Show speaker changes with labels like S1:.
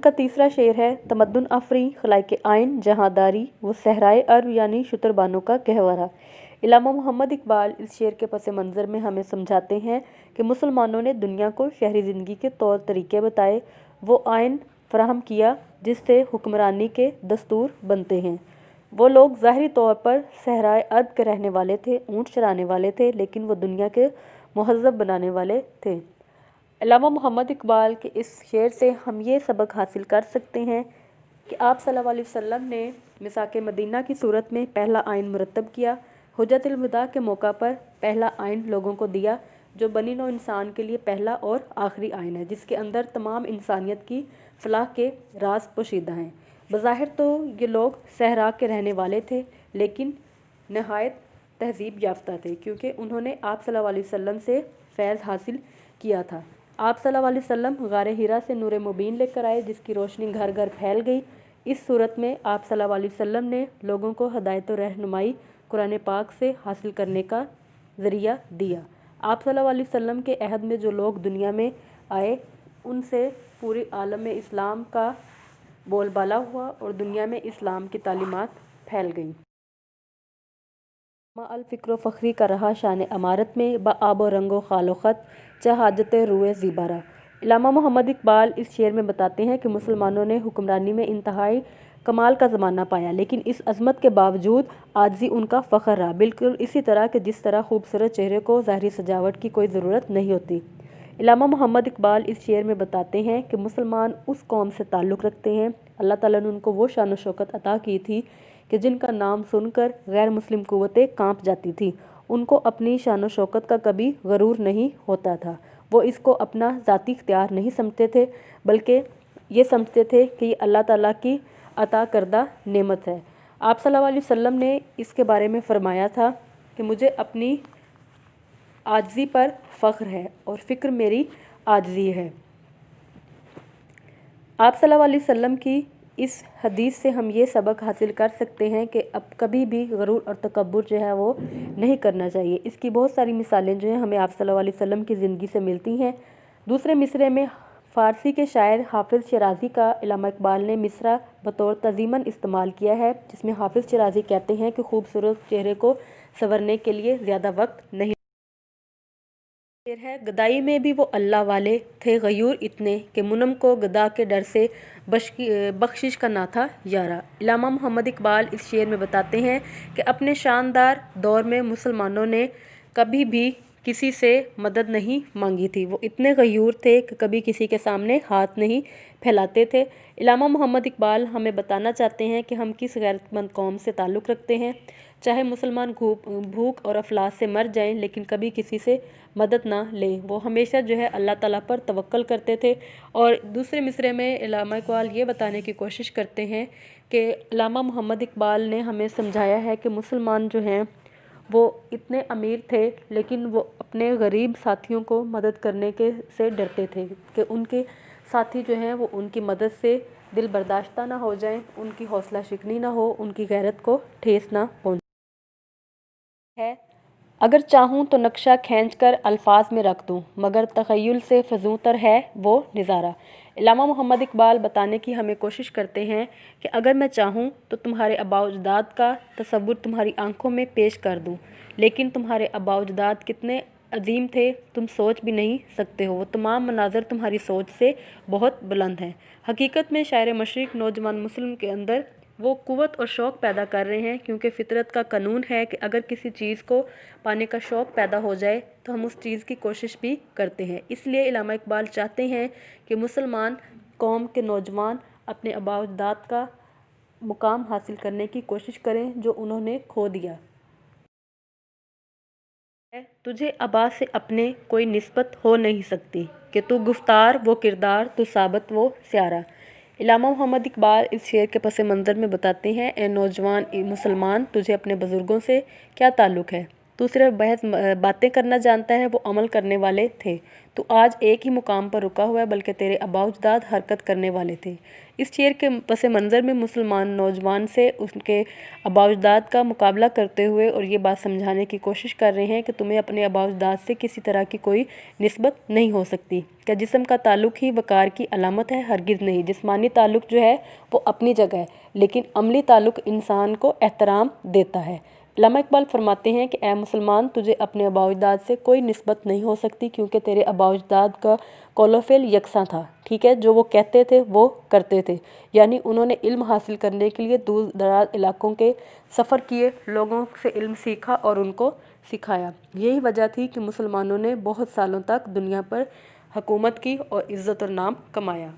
S1: का तीसरा शेर है, तमद्दुन अफरी खलाइके आइन जहांदारी वो सहराए अरब यानी शुतरबानों का गहवरा। इलामा मोहम्मद इकबाल इस शेर के पस मंज़र में हमें समझाते हैं कि मुसलमानों ने दुनिया को शहरी ज़िंदगी के तौर तरीके बताए, वो आइन फराहम किया जिससे हुक्मरानी के दस्तूर बनते हैं। वो लोग ज़ाहिरी तौर पर सहराए अरब के रहने वाले थे, ऊँट चराने वाले थे, लेकिन वो दुनिया के महज़्ज़ब बनाने वाले थे। अल्लामा मोहम्मद इकबाल के इस शेर से हम ये सबक हासिल कर सकते हैं कि आप सल्लल्लाहु अलैहि वसल्लम ने मिसाक मदीना की सूरत में पहला आइन मुरतब किया, हुज्जतुल विदा के मौका पर पहला आइन लोगों को दिया, जो बनी नौ इंसान के लिए पहला और आखिरी आइन है, जिसके अंदर तमाम इंसानियत की फलाह के राज पोशीदा हैं। बज़ाहिर तो ये लोग सहरा के रहने वाले थे, लेकिन नहायत तहज़ीब याफ्ता थे, क्योंकि उन्होंने आप सल्लल्लाहु अलैहि वसल्लम से फैज़ हासिल किया था। आप सल्लल्लाहु अलैहि वसल्लम गारे हिरा से नूर मुबीन लेकर आए, जिसकी रोशनी घर घर फैल गई। इस सूरत में आप सल्लल्लाहु अलैहि वसल्लम ने लोगों को हदायत और रहनुमाई कुरान पाक से हासिल करने का ज़रिया दिया। आप सल्लल्लाहु अलैहि वसल्लम के अहद में जो लोग दुनिया में आए, उनसे पूरी आलम में इस्लाम का बोलबाला हुआ और दुनिया में इस्लाम की तालीमात फैल गईं। अल फ़िक्र फ़ख्री का रहा शान अमारत में बआब व रंगो खालो ख़त चहाजत रूए ज़ीबारा। इलामा मोहम्मद इकबाल इस शेर में बताते हैं कि मुसलमानों ने हुक्मरानी में इंतहाई कमाल का ज़माना पाया, लेकिन इस अज़मत के बावजूद आजिज़ी उनका फ़ख्र रहा, बिल्कुल इसी तरह कि जिस तरह खूबसूरत चेहरे को ज़ाहरी सजावट की कोई ज़रूरत नहीं होती। इलामा मोहम्मद इकबाल इस शेर में बताते हैं कि मुसलमान उस कौम से ताल्लुक़ रखते हैं, अल्लाह ताला ने उनको वो शान व शौकत अता की थी कि जिनका नाम सुनकर गैर मुस्लिम क़ुव्वतें काँप जाती थी। उनको अपनी शान व शौकत का कभी गरूर नहीं होता था। वो इसको अपना ज़ाती इख्तियार नहीं समझते थे, बल्कि ये समझते थे कि ये अल्लाह ताला की अता करदा नेमत है। आप सल्लल्लाहु अलैहि वसल्लम ने इसके बारे में फ़रमाया था कि मुझे अपनी आजिज़ी पर फ़ख्र है और फ़िक्र मेरी आजिज़ी है। आप सल्लल्लाहु अलैहि वसल्लम की इस हदीस से हम ये सबक हासिल कर सकते हैं कि अब कभी भी गरूर और तकब्बुर जो है वो नहीं करना चाहिए। इसकी बहुत सारी मिसालें जो हैं हमें आप सल्लल्लाहु अलैहि वसल्लम की ज़िंदगी से मिलती हैं। दूसरे मिसरे में फ़ारसी के शायर हाफिज़ शिराज़ी का इलामा इकबाल ने मिसरा बतौर तज़ीमन इस्तेमाल किया है, जिसमें हाफिज़ शिराज़ी कहते हैं कि खूबसूरत चेहरे को संवरने के लिए ज़्यादा वक्त नहीं शेर है, गदाई में भी वो अल्लाह वाले थे गयूर इतने कि मुनम को गदा के डर से बख्शिश का ना था यारा। इलामा मोहम्मद इकबाल इस शेर में बताते हैं कि अपने शानदार दौर में मुसलमानों ने कभी भी किसी से मदद नहीं मांगी थी। वो इतने गयूर थे कि कभी किसी के सामने हाथ नहीं फैलाते थे। इलामा मोहम्मद इकबाल हमें बताना चाहते हैं कि हम किस गैरतमंद कौम से ताल्लुक़ रखते हैं। चाहे मुसलमान भूख और अफलास से मर जाएं, लेकिन कभी किसी से मदद ना लें। वो हमेशा जो है अल्लाह ताला पर तवक्कल करते थे। और दूसरे मिसरे में इलामा इकबाल ये बताने की कोशिश करते हैं कि इलामा मोहम्मद इकबाल ने हमें समझाया है कि मुसलमान जो हैं वो इतने अमीर थे, लेकिन वो अपने गरीब साथियों को मदद करने के से डरते थे कि उनके साथी जो हैं वो उनकी मदद से दिल बर्दाश्ता ना हो जाएं, उनकी हौसला शिकनी ना हो, उनकी गैरत को ठेस ना पहुँचे है। अगर चाहूँ तो नक्शा खींचकर अल्फाज में रख दूँ, मगर तख़य्युल से फ़ज़ूं तर है वो नज़ारा। इलामा मोहम्मद इकबाल बताने की हमें कोशिश करते हैं कि अगर मैं चाहूँ तो तुम्हारे आबाओ अजदाद का तसव्वुर तुम्हारी आंखों में पेश कर दूँ, लेकिन तुम्हारे आबाओ अजदाद कितने अजीम थे तुम सोच भी नहीं सकते हो। वो तमाम मनाज़र तुम्हारी सोच से बहुत बुलंद हैं। हकीकत में शायर मशरिक़ नौजवान मुस्लिम के अंदर वो क़ुव्वत और शौक़ पैदा कर रहे हैं, क्योंकि फ़ितरत का कानून है कि अगर किसी चीज़ को पाने का शौक़ पैदा हो जाए तो हम उस चीज़ की कोशिश भी करते हैं। इसलिए इलामा इकबाल चाहते हैं कि मुसलमान कौम के नौजवान अपने आबाओ अजदाद का मुकाम हासिल करने की कोशिश करें जो उन्होंने खो दिया है। तुझे आबा से अपने कोई निस्बत हो नहीं सकती कि तू गुफ्तार वो किरदार तू साबत वो स्यारा। इलामा मोहम्मद इकबाल इस शेर के पस मंज़र में बताते हैं, ए नौजवान मुसलमान, तुझे अपने बुज़ुर्गों से क्या ताल्लुक़ है। تو صرف باتیں کرنا جانتا ہے، وہ عمل کرنے والے تھے۔ تو آج ایک ہی مقام پر رکا ہوا ہے، بلکہ تیرے آباء و اجداد حرکت کرنے والے تھے۔ اس شعر کے پس منظر میں مسلمان نوجوان سے ان کے آباء و اجداد کا مقابلہ کرتے ہوئے اور یہ بات سمجھانے کی کوشش کر رہے ہیں کہ تمہیں اپنے آباء و اجداد سے کسی طرح کی کوئی نسبت نہیں ہو سکتی۔ کیا جسم کا تعلق ہی وقار کی علامت ہے؟ ہرگز نہیں۔ جسمانی تعلق جو ہے وہ اپنی جگہ ہے، لیکن عملی تعلق انسان کو احترام دیتا ہے۔ علامہ اقبال فرماتے ہیں کہ اے مسلمان، تجھے اپنے آباء و اجداد سے کوئی نسبت نہیں ہو سکتی، کیونکہ تیرے آباء و اجداد کا قول و فعل یکساں تھا، ٹھیک ہے؟ جو وہ کہتے تھے وہ کرتے تھے، یعنی انہوں نے علم حاصل کرنے کے لیے دور دراز علاقوں کے سفر کیے، لوگوں سے علم سیکھا اور ان کو سکھایا۔ یہی وجہ تھی کہ مسلمانوں نے بہت سالوں تک دنیا پر حکومت کی اور عزت اور نام کمایا۔